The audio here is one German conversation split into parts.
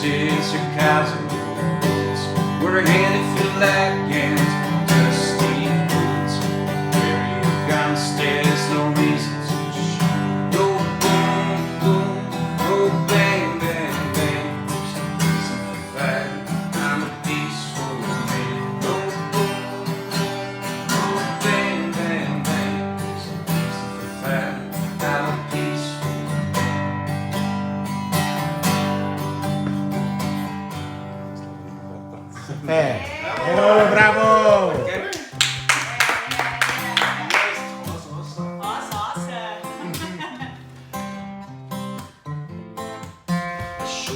is your castle. We're headed for like and dusty woods. Where you gone, there's no reason to shoot. Go boom, boom, go bang, bang, bang. There's a fact, I'm a peaceful man. Go boom, go bang, bang, bang. There's a fact, I'm a peaceful man. Oh, bravo!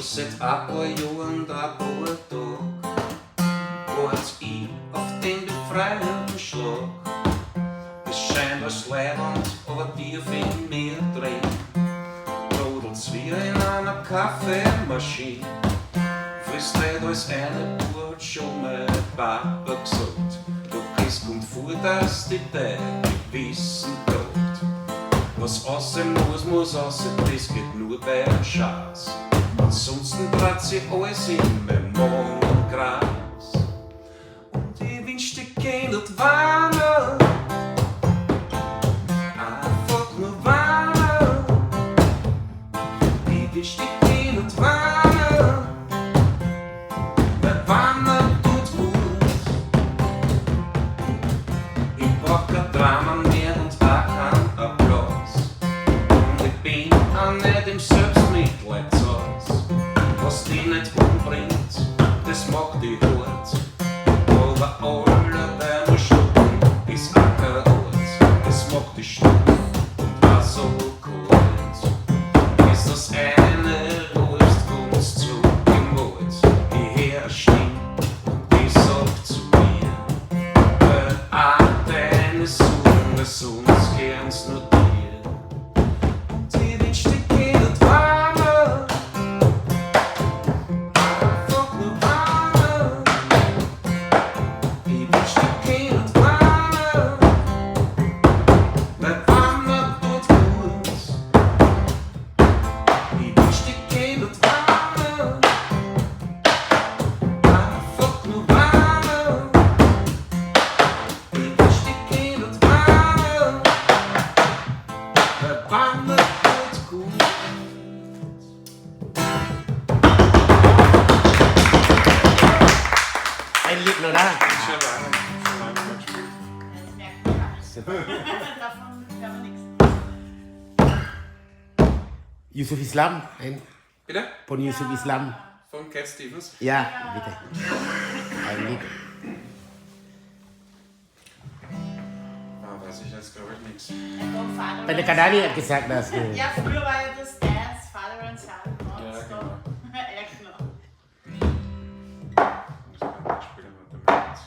Set água e eu andar boa dog. Wordt I oft in de vrije slag. We zijn dus levend over die veel meer drinken. Brodelt weer in een kaffeemachine. Frustreert ons eine Bord schon mit Papa gesagt. Doch es kommt vor, dass die Tage wissen braucht. Was aussehen muss aussehen, das geht nur bei Schatz. Ansonsten bleibt sie alles in meinem Mondgras. Und ich wünsch dir kein und warme, einfach nur warme. Ich wünsch dir kein und warme, weil warme tut gut. Ich brauch kein Drama mehr und auch kein Applaus. Und ich bin auch nicht im Selbstmitleid. Was die nicht umbringt, das macht die hart. Aber alle deine Stunden ist auch kein Ort. Das macht die Stunden und auch so kalt. Ist das eine Lustkunst zu im Wald, die herstimmt und die sagt zu mir, weil auch deine Sonne sonst gern's nur dir. Und ich wünsch dir Kind und Warme. Ein Lied noch da. Davon kann man nichts. Yusuf Islam. Ein Bitte? von Yusuf Islam. Von Cat Stevens? Ja, bitte. Ein Lied. Ah, weiß ich jetzt glaube ich nichts. Bei der Kanadi hat gesagt, dass du... Ja, früher war ja das Dance, Father and Son. Ja, genau. Ja, genau. Spielen wir damit.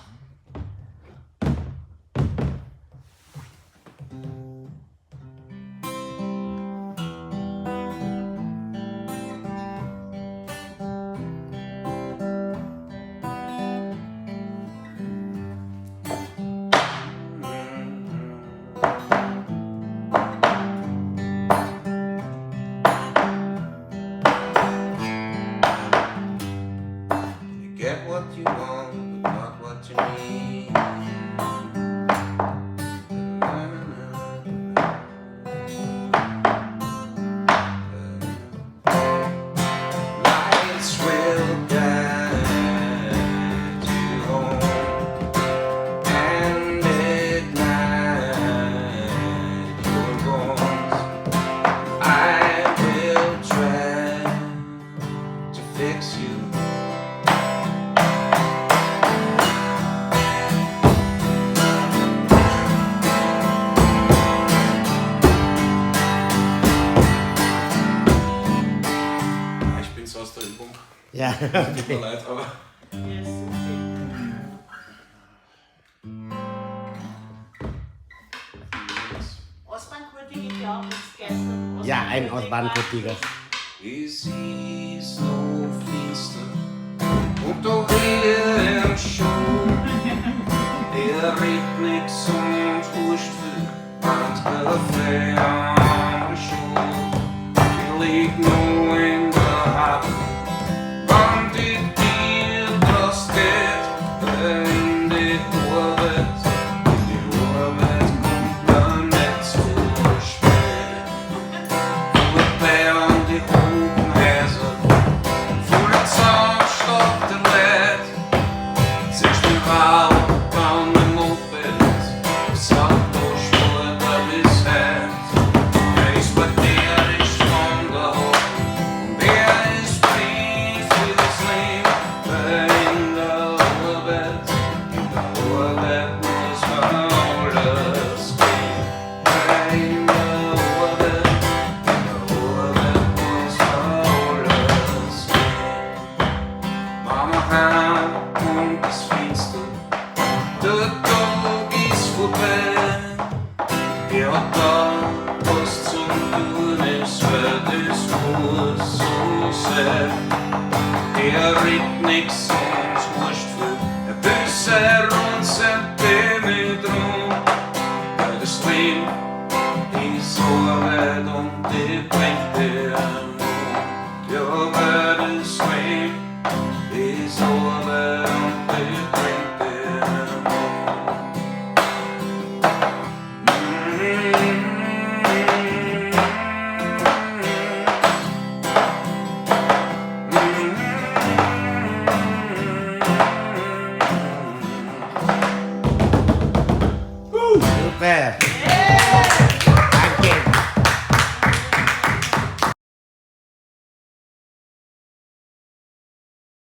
Get what you want, but not what you need. Lights will guide you home, and at night you're gone. I will try to fix you. Aus der Übung. Ja, Tut mir okay. leid, aber. Ja, super. Ostbahnkurti gibt ja auch das gestern. Ja, ein Ostbahnkurtiger. Es ist noch finster und doch hier im Schuh. redet nix und huscht viel Handkaffee an der Schuhe. Die liegt nur in der Hafen, wann Der redet nix und wurscht viel. Der böse